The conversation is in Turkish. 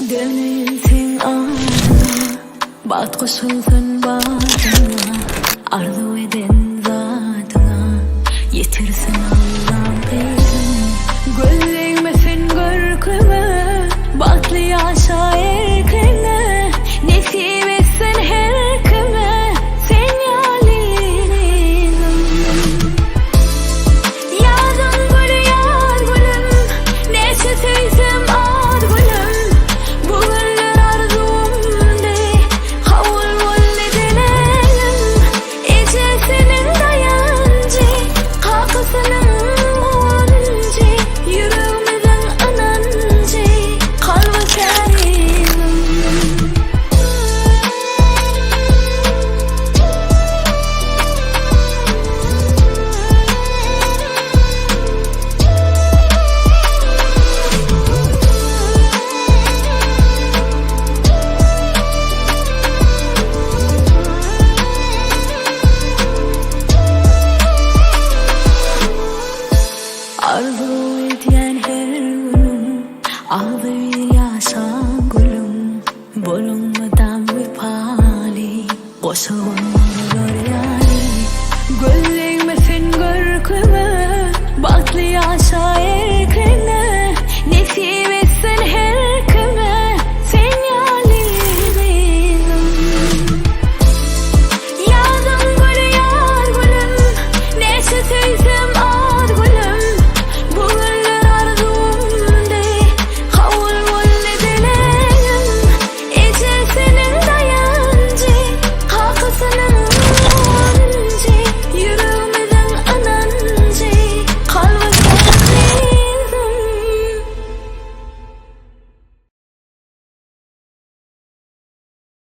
Döneyim sen ardına, bat koşulsun batına, arzu eden zatına, yetirsin Allah'ım izin. Gözlemesin görküme, batlı yaşa erkine, nesip etsin her kime, sen yalinim. Yazın gülü yaz gülüm, neşe seysem ad gülüm. Bugünler arzumde, havul volle dilerim. İçesinin dayancı, kapısının muancı, yüreğimizin anancı, kalbi serim. Arzu eden her günüm, ağlayır yaşan gülüm. Bulunmadan vefali, koşulun olur yani. Gözlemesin görküme, batlı yaşa